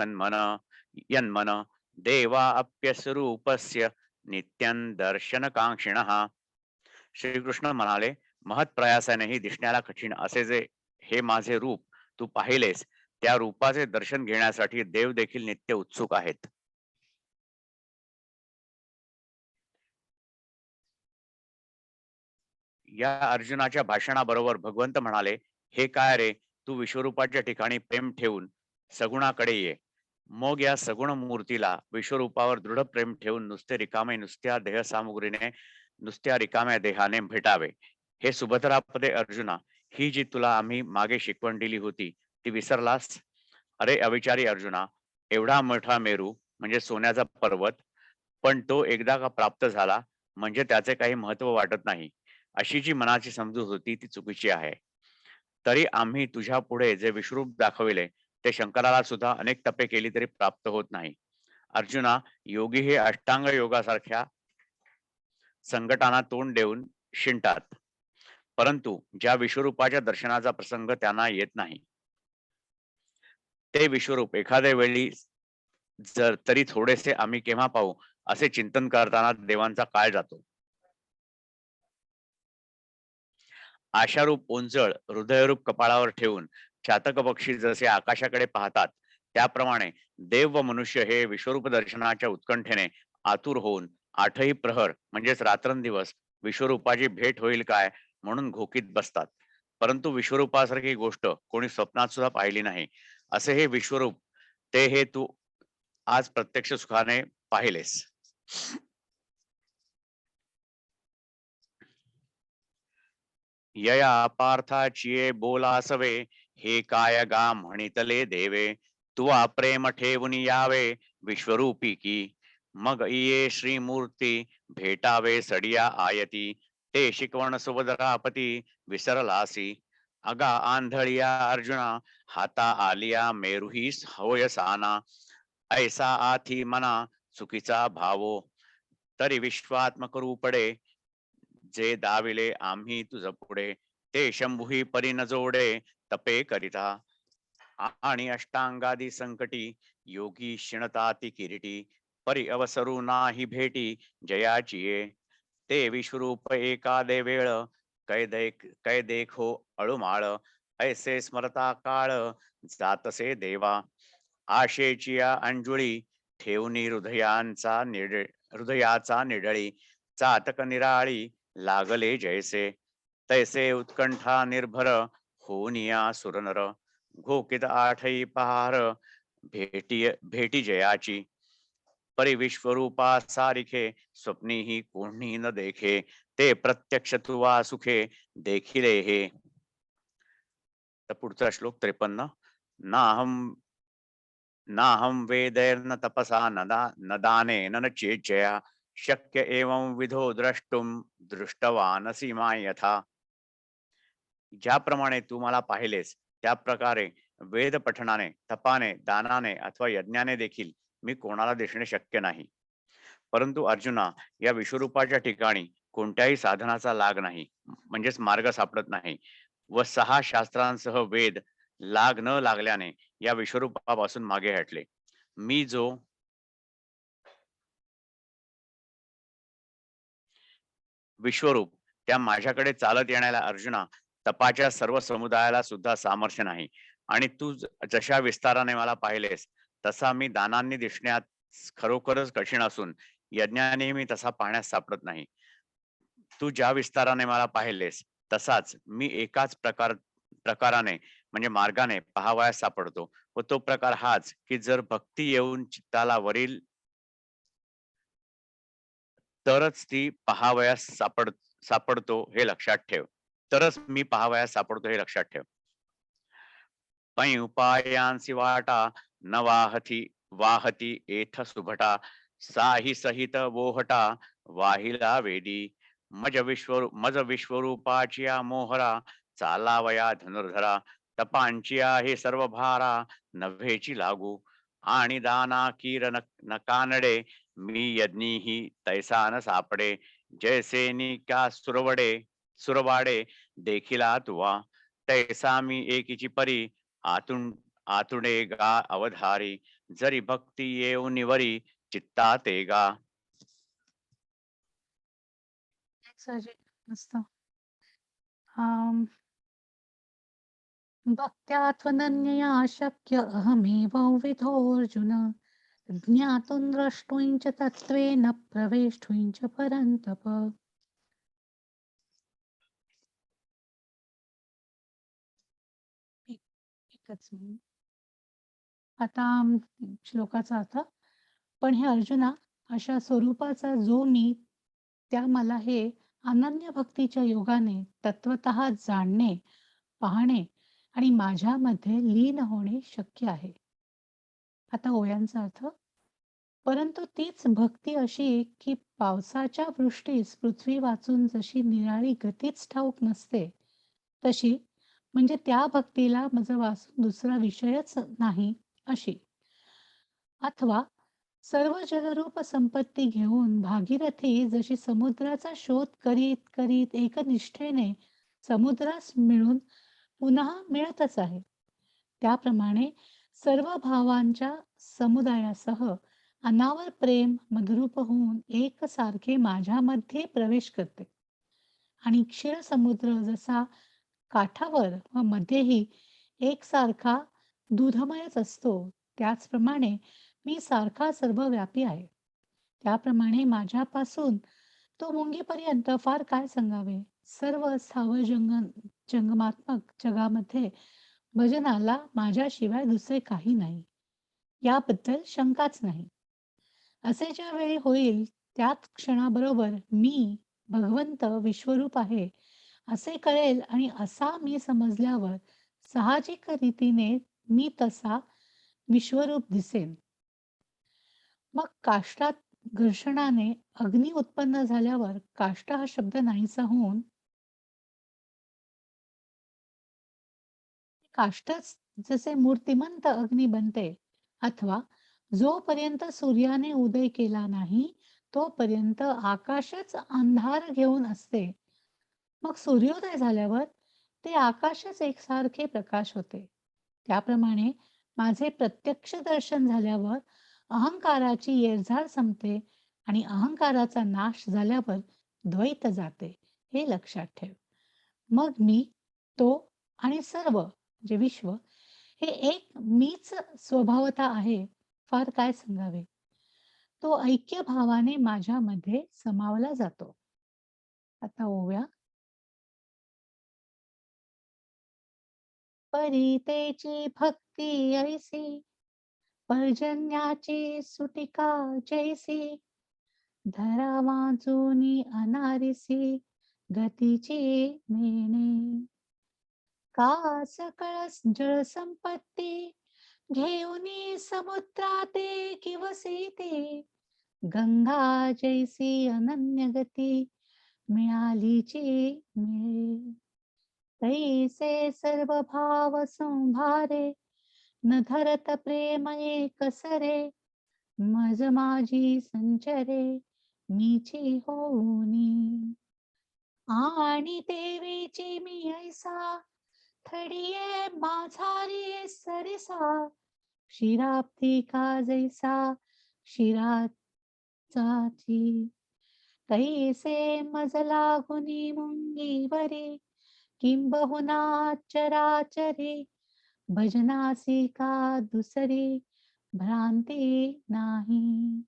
यन्मन देवा अप्यस्वरूपस्य नित्यं दर्शनकांक्षिणः. श्रीकृष्ण म्हणाले, महत्प्रयासानेही दिसण्याला कठीण असे जे हे माझे रूप तू पाहिलेस, त्या रूपाचे दर्शन घेण्यासाठी देव देखील नित्य उत्सुक आहेत. या अर्जुनाच्या भाषणाबरोबर भगवंत म्हणाले, हे काय रे, तू विश्वरूपाच्या ठिकाणी प्रेम ठेवून सगुणाकडे ये. मग या सगुण मूर्तीला विश्वरूपावर दृढ प्रेम ठेवून नुसत्या नुसत्या रिकाम्या देहाने भेटावे. हे सुभद्रापदे अर्जुना, ही जी तुला आम्ही मागे शिकवण दिली होती ती विसरलास? अरे अविचारी अर्जुना, एवढा मोठा मेरू म्हणजे सोन्याचा पर्वत, पण तो एकदा का प्राप्त झाला म्हणजे त्याचे काही महत्व वाटत नाही, अशी जी मनाची समजूत होती ती चुकीची आहे. तरी आम्ही तुझ्या पुढे जे विश्वरूप दाखविले ते शंकराला सुद्धा अनेक तपे केली तरी प्राप्त होत नाही. अर्जुना, योगी हे अष्टांग योगासारख्या संकटांना तोंड देऊन शिंतात, परंतु ज्या विश्वरूपाच्या दर्शनाचा प्रसंग त्यांना येत नाही ते विश्वरूप एखाद्या वेळी जर तरी थोडेसे आम्ही केव्हा पाहू असे चिंतन करताना देवांचा काळ जातो. आशारूप ओंजळ हृदयरूप कपाळावर ठेवून चातक पक्षी जसे आकाशाकडे पाहतात त्याप्रमाणे देव व मनुष्य हे विश्वरूप दर्शनाच्या उत्कंठेने आतुर होऊन आठही प्रहर म्हणजेच रात्रंदिवस विश्वरूपाची भेट होईल काय म्हणून घोकीत बसतात. परंतु विश्वरूपासारखी गोष्ट कोणी स्वप्नात सुद्धा पाहिली नाही. असे हे विश्वरूप ते हे तू आज प्रत्यक्ष सुखाने पाहिलेस. यया पार्थाचिये बोलासवे, हे काय गा म्हणितले देवे, तुवा प्रेम ठेवून यावे विश्वरूपी की. मग ये श्रीमूर्ती भेटावे सडिया आयती, ते शिकवण सुभद्रापती विसरलासी. अगा आंधळिया अर्जुना, हाता आलिया मेरुही होय साना, ऐसा आथी मना चुकीचा भावो, तरी विश्वात्मक रूपडे जे दाविले आम्ही तुझ पुढे, ते शंभुही परी न जोडे तपे करिता. आणि अष्टांगादी संकटी योगी क्षीणताती किरीटी, परी अवसरू नाही भेटी जयाची ये. ते विश्वरूप एकादे वेळ, कै देखो अळुमाळ, ऐसे स्मरता काळ जातसे देवा. आशेची या अंजुळी ठेवणी हृदयाचा निडळी, चातक निराळी लागले जैसे, तैसे उत्कंठा निर्भर होनिया सुरनर. घोकित आठई पहार भेटी जयाची, परी विश्वरूपा सारिखे स्वप्नीही कोणी न देखे, ते प्रत्यक्ष तुवा सुखे देखिले हे. तर पुढचा श्लोक 53. नाहम वेदैर्न तपसा न दानेन न चेज्जया, शक्य एवं विधो द्रष्टुम दृष्टवानसी यथा. ज्याप्रमाणे तू मला पाहिलेस त्या प्रकारे वेद पठणाने, तपाने, दानाने अथवा यज्ञाने देखील मी कोणाला दिसणे शक्य नाही. परंतु अर्जुना, या विश्वरूपाच्या ठिकाणी कोणत्याही साधनाचा लाग नाही, म्हणजेच मार्ग सापडत नाही, व 6 शास्त्रांसह वेद लाग न लागल्याने या विश्वरूपापासून मागे हटले. मी जो विश्वरूप त्या माझ्याकडे चालत येण्याला अर्जुना, तपाच्या सर्व समुदायाला सुद्धा सामर्थ्य नाही. आणि तू जशा विस्ताराने मला पाहिलेस तसा मी दानांनी दिसण्यात खरोखरच कठीण असून यज्ञाने मी तसा पाहण्यास सापडत नाही. तू ज्या विस्ताराने मला पाहिलेस तसाच मी एकाच प्रकाराने म्हणजे मार्गाने पाहावयास सापडतो, व तो प्रकार हाच की जर भक्ती येऊन चित्ताला वरील तरच ती पाहावयास सापडतो हे लक्षात ठेव. तरच मी पाहावयास सापडतो हे लक्षात ठेव. पै उपायांसी वाटा न वाहती एथ सुभटा, साही सहित वोहटा वाहिला वेदी. मज विश्वरूपाची मोहरा, चालावया धनुर्धरा, तपांचिया हे सर्व भारा नव्हेची लागू. आणि दाना कीर न कानडे, मी यज्ञीही तैसा न सापडे, जैसे निका सुरवाडे देखिला तुवा, तैसा मी एकीची परी आतुंडे गा अवधारी, जरी भक्ती येऊ निवरी चित्ता ते गा. मस्त. भक्त्या त्वनन्यया शक्य अहमेव विधोऽर्जुन, ज्ञातुं द्रष्टुं च तत्त्वेन प्रवेष्टुं च परन्तप. एकच मिनिट. आता श्लोकाचा अर्थ, पण हे अर्जुना, अशा स्वरूपाचा जो मी, त्या मला हे अनन्य भक्तीच्या योगाने तत्वतः जाणणे, पाहणे आणि माझ्यामध्ये लीन होणे शक्य आहे. आता ओळ्यांचा अर्थ, परंतु तीच भक्ती अशी की पावसाच्या वृष्टीस पृथ्वी वाचून जशी निराळी गतीच ठाऊक नसते, तशी म्हणजे त्या भक्तीला माझं वाचून दुसरा विषयच नाही अशी. अथवा सर्व जलरूप संपत्ती घेऊन भागीरथी जशी समुद्राचा शोध करीत करीत एकनिष्ठेने समुद्रास मिळून पुन्हा मिळतच आहे, त्याप्रमाणे सर्व भावांच्या समुदायासह अनावर प्रेम मधुरूप होऊन एकसारखे माझ्यामध्ये प्रवेश करते. आणि क्षीरसमुद्र जसा काठावर व मध्येही एकसारखा दूधमयच असतो, त्याचप्रमाणे मी सारखा सर्वव्यापी आहे. त्याप्रमाणे माझ्यापासून तो मुंगीपर्यंत फार काय सांगावे, सर्व स्थावर जंगमात्मक जगामध्ये भजनाला माझ्याशिवाय दुसरे काही नाही, याबद्दल शंकाच नाही. असे ज्या वेळी होईल त्याच क्षणाबरोबर मी भगवंत विश्वरूप आहे असे कळेल, आणि असा मी समजल्यावर साहजिक रीतीने मी तसा विश्वरूप दिसेन. मग काष्टात घर्षणाने अग्नी उत्पन्न झाल्यावर काष्ट हा शब्द नाहीसा होऊन काष्टच जसे मूर्तिमंत अग्नी बनते, अथवा जोपर्यंत सूर्याने उदय केला नाही तोपर्यंत आकाशच अंधार घेऊन असते, मग सूर्योदय झाल्यावर ते आकाशच एकसारखे प्रकाश होते. त्याप्रमाणे माझे प्रत्यक्ष दर्शन झाल्यावर अहंकाराची येरझाळ संपते आणि अहंकाराचा नाश झाल्यावर द्वैत जाते, हे लक्षात ठेव. मग मी, तो आणि सर्व जे विश्व हे एक मीच स्वभावता आहे, फार काय सांगावे. तो ऐक्य भावाने माझ्यामध्ये समावला जातो. आता ओव्या. परी तेची भक्ती ऐसी, पर्जन्याची सुटिका जैसी, धरा वाचूनी अनारिसी, गतीची नेणे. का सकळस जळ संपत्ती, घेऊनी समुद्राते किवसी ती, गंगा जैसी अनन्य गती, मिळालीची मिळे. तैसे सर्व भाव संभारे, न धरत प्रेम एकसरे, मज माझी संचरे, मीची होऊनी. आणि देवीची मी ऐसा, थडिये माझारी सरिसा, क्षीराब्धी का जैसा क्षीराचाची. तैसे मज लागुनी मुंगीवरी, किंबहुना चराचरी, भजनासी का दुसरी, भ्रांती नाही.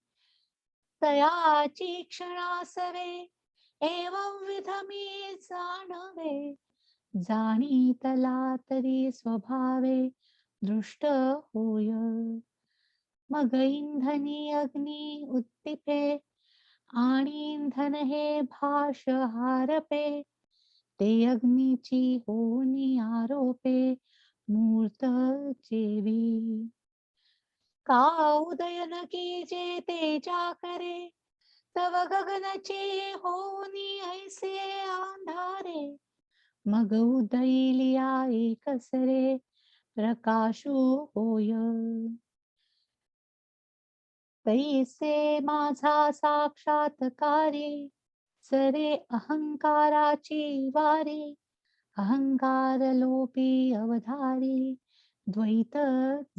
तयाची क्षणासवे, एवं विध मी जाणवे, जाणीतला तरी स्वभावे दृष्ट होय. मग इंधनी अग्नी उद्दीपे, आणि इंधन हे भाष हारपे, ते अग्नीची होनी आरोपे, मूर्त जेवी. का उदयन की जे तेजा करे, तव गगनचे होनी ऐसे अंधारे, मग उदयलिया एकसरे, प्रकाशू होय. तैसे माझा साक्षात्कारी, सरे अहंकाराची वारी, अहंकार लोपी अवधारी, द्वैत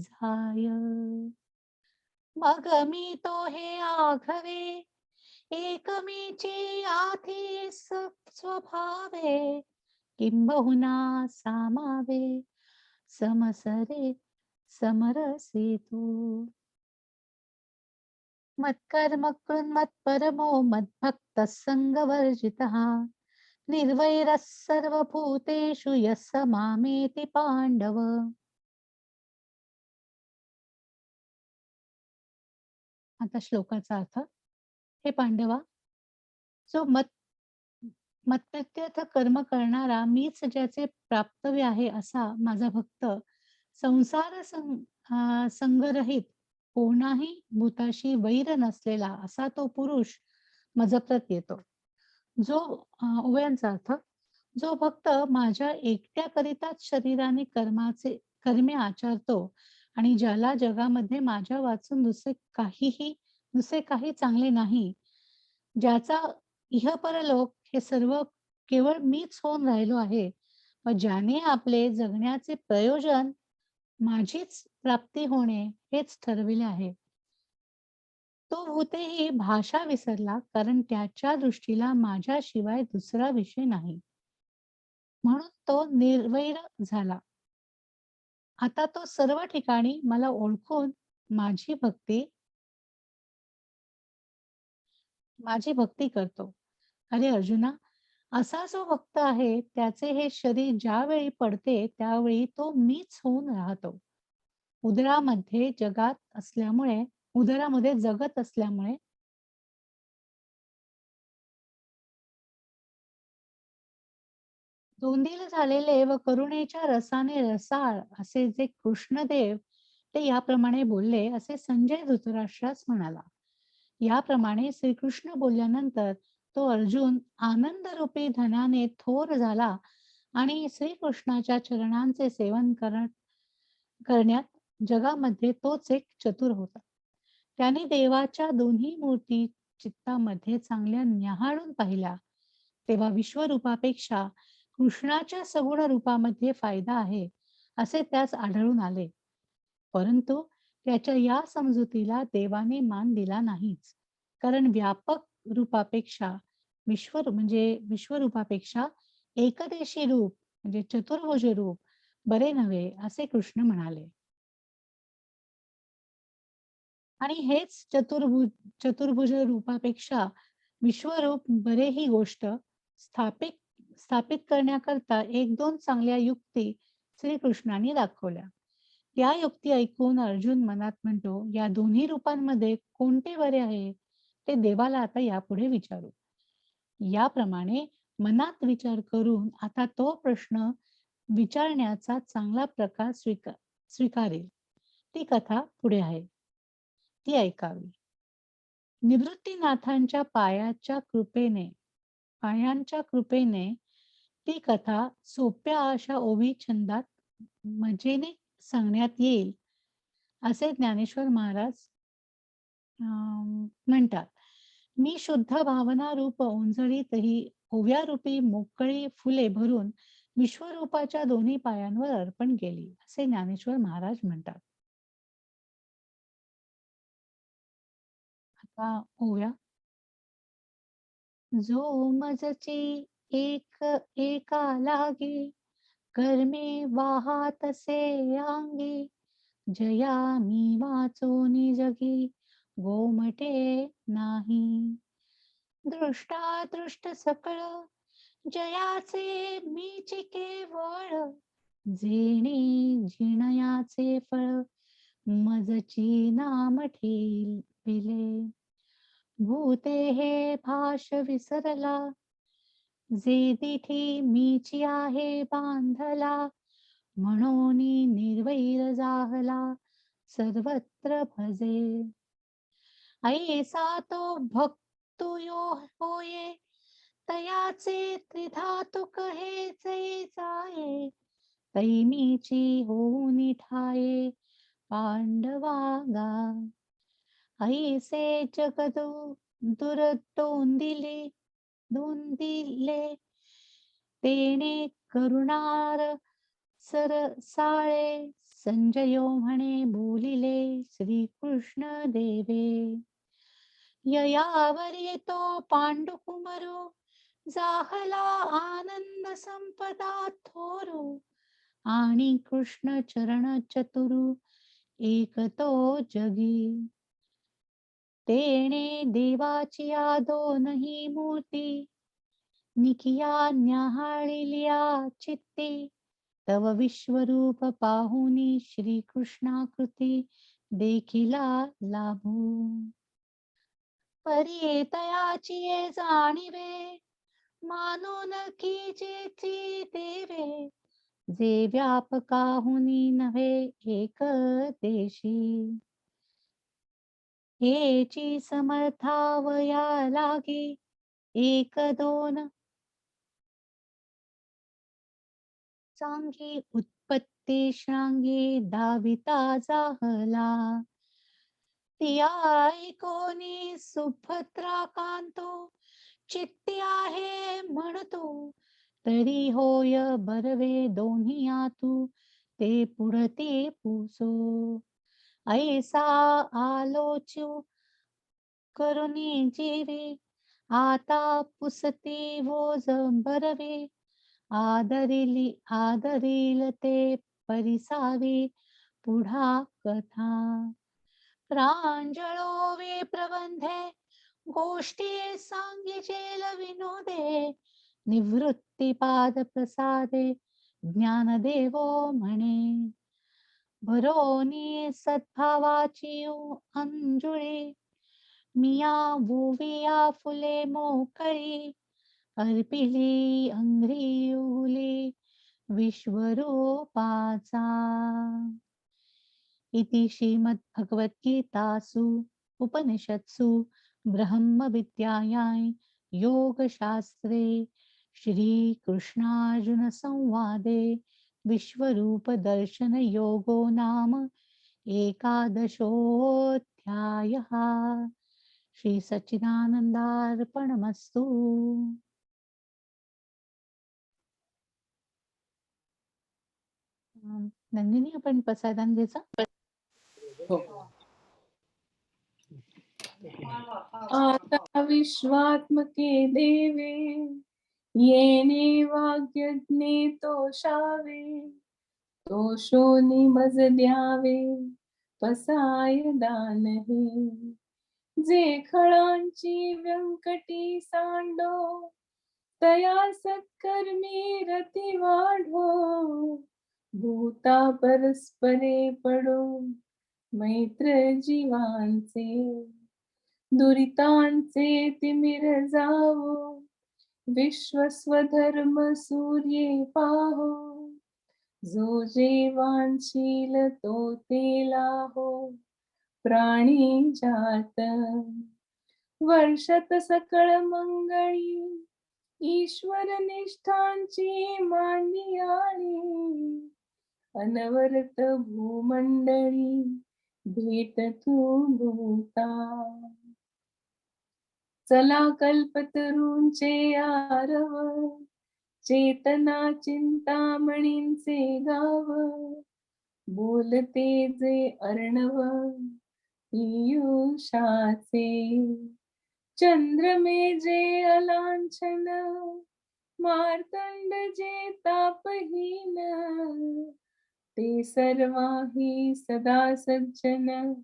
जाय. मग मी तो हे आघवे, एकमीची आधी स्वभावे, किंबहुना सामावे, समसरे समरसे तू. मत्कर्म कृन्मत्परमो मद्भक्त संगवर्जितः, निर्वैरः सर्वभूतेषु यः स मामेति पाण्डव. आता श्लोकाचा अर्थ. हे पांडवा, जो मत्प्रत्यर्थ कर्म करणारा मीच ज्याचे प्राप्तव्य आहे असा माझा भक्त, संसार संगरहित, कोणाही भूताशी वैर नसलेला असा तो पुरुष मजप्रत येतो. जो उभयांचा अर्थ. जो भक्त माझ्या एकट्याकरिताच शरीराने कर्मे आचरतो आणि ज्याला जगामध्ये माझ्या वाचून दुसरे काही चांगले नाही, ज्याचा इहपरलोक हे सर्व केवळ मीच होऊन राहिलो आहे, व ज्याने आपले जगण्याचे प्रयोजन माझीच प्राप्ती होणे हेच ठरविले आहे, तो भूतेही भाषा विसरला, कारण त्याच्या दृष्टीला माझ्याशिवाय दुसरा विषय नाही, म्हणून तो निर्वैर झाला. आता तो सर्व ठिकाणी मला ओळखून माझी भक्ती करतो. अरे अर्जुना, असा जो भक्त आहे त्याचे हे शरीर ज्यावेळी पडते त्यावेळी तो मीच होऊन राहतो. उदरामध्ये जगत असल्यामुळे दोंदील झालेले व करुणेच्या रसाने रसाळ असे जे कृष्णदेव ते याप्रमाणे बोलले, असे संजय धृतराष्ट्रास म्हणाला. याप्रमाणे श्रीकृष्ण बोलल्यानंतर तो अर्जुन आनंद रूपी धनाने थोर झाला आणि श्रीकृष्णाच्या चरणांचे सेवन करण्यात जगामध्ये तोच एक चतुर होता. त्याने देवाच्या दोन्ही मूर्ती चित्तामध्ये चांगल्या न्याहाळून पाहिल्या, तेव्हा विश्वरूपापेक्षा कृष्णाच्या सगुण रूपामध्ये फायदा आहे असे त्यास आढळून आले. परंतु त्याच्या या समजुतीला देवाने मान दिला नाहीच, कारण व्यापक रूपापेक्षा विश्वरूपापेक्षा एकदेशी रूप म्हणजे चतुर्भुज रूप बरे नव्हे असे कृष्ण म्हणाले. आणि हेच चतुर्भुज रूपापेक्षा विश्वरूप बरे ही गोष्ट स्थापित करण्याकरता एक दोन चांगल्या युक्ती श्रीकृष्णाने दाखवल्या. त्या युक्ती ऐकून अर्जुन मनात म्हणतो, या दोन्ही रूपांमध्ये कोणते बरे आहे ते देवाला आता यापुढे विचारू. याप्रमाणे मनात विचार करून आता तो प्रश्न विचारण्याचा चांगला प्रकार स्वीकारेल. ती कथा पुढे आहे, ती ऐकावी. निवृत्तीनाथांच्या पायांच्या कृपेने ती कथा सोप्या अशा ओवी छंदात मजेने सांगण्यात येईल असे ज्ञानेश्वर महाराज म्हणतात. मी शुद्ध भावना रूप ओंजळीतही ओव्या रूपी मोकळी फुले भरून विश्वरूपाच्या दोन्ही पायांवर अर्पण केली असे ज्ञानेश्वर महाराज म्हणतात. आता ओव्या. जो मजची एका लागी, कर्मे वाहातसे अंगी, जया मी वाचोनी जगी, गोमटे नाही. दृष्टादृष्ट सकळ, जयाचे मीची केवळ, जेणे जिणयाचे फळ, मजची नाम ठेविले. भूते हे भाष विसरला, जे दिठी मीची आहे बांधला, म्हणून निर्वैर जाहला, सर्वत्र भजे. ऐसा तो भक्तुयो होये, तयाचे त्रिधातुक हे जे जाये, तैमीची होऊन ठाये पांडवागा. ऐसे जगदो दोंदिले, तेने करुणार सरसाळे, संजयो म्हणे बोलिले श्रीकृष्ण देवे. ययावर येतो पांडुकुमारो, जाहला आनंद संपदा थोरू, आणि कृष्ण चरण चतुरू एक तो जगी. तेणे देवाची दोनही मूर्ती, निकिया न्याहाळिल्या चित्ती, तव विश्वरूप पाहुनी श्रीकृष्णाकृती देखिला लाभू. परी तयाची जाणीवे, मानून की जेची देवे, जे व्यापकाहुनी नव्हे एक देशी. हेची समर्थावया लागे एक दोन, चांगी उत्पत्ती श्रांगी दाविता जाहला. तिया ऐकोनी सुभद्रा कांतो, चित्ती आहे म्हणतो, तरी होय बरवे दोन्ही आतू, ते पुढते पुसो. ऐसा आलोचू करुणी जीवे, आता पुसती वोज बरवे. आदरील ते परिसावे, पुढा कथा. प्रांजळोवे प्रबंधे, गोष्टी सांगिजेल विनोदे. निवृत्तीपाद प्रसादे, ज्ञानदेवो म्हणे. भरोनी सद्भावाची अंजुळी, मिया भुविया फुले मोकळी. अर्पिली अंघ्री उघली विश्वरूपाचा. इति श्रीमद्भगवद्गीतासु उपनिषत्सु ब्रह्मविद्यायां योगशास्त्रे श्रीकृष्णार्जुनसंवादे विश्वरूपदर्शनयोगो नाम एकादशोऽध्यायः. श्री सच्चिदानंदार्पणमस्तु. नंदिनी, आपण प्रसादान घ्यायचा. आता विश्वात्मके देवे, येणे वाग्यज्ञे तोषावे. तोषोनी मज द्यावे, पसाय दान हे. जे खळांची व्यंकटी सांडो, तया सत्कर्मी रती वाढो. भूता परस्परे पडो, मैत्र जीवांचे. दुरितांचे तिमिर जावो, विश्वस्वधर्म सूर्ये पाहो. जो जेवांशील तो ते लाहो, प्राणी जात. वर्षत सकळ मंगळी, ईश्वर निष्ठांची मानियाळी. अनवरत भूमंडळी, भेट तू भूता. चला कल्पतरूंचे आरव, चेतना चिंतामणींचे गाव. बोलते जे अर्णव, पीयूषाचे. चंद्रमे जे अलांछन, मार्तंड जे तापहीन. ते सर्वाही सदा सज्जन,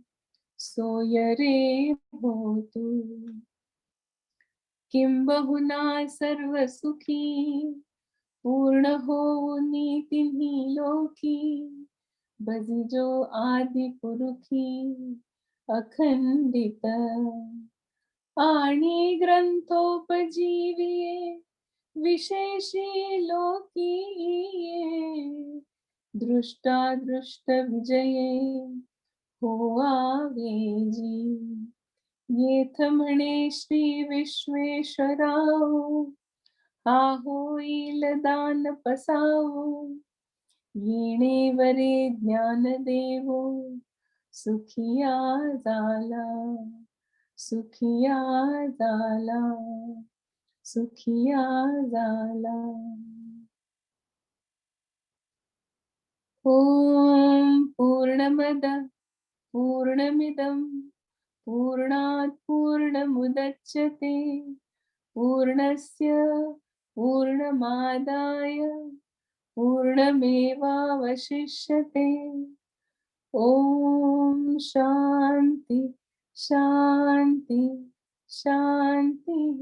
सोय रे होतु. किंबहुना सर्व सुखी, पूर्ण होऊनी तिन्ही लोकी. बजिजो आदि पुरुखी, अखंडित. आणि ग्रंथोपजीविये, विशेषी लोकीये. दृष्टादृष्ट विजये, होवावेजी. येथ म्हणे श्री विश्वेश्वराव, हा होईल दान पसावो. येणे वरे ज्ञानदेवो, सुखिया झाला. सुखिया झाला, सुखिया झाला. ओम पूर्णमद पूर्णमिदं पूर्णात् पूर्णमुदच्यते. पूर्णस्य पूर्णमादाय पूर्णमेवावशिष्यते. ओम शांति शांति शांति.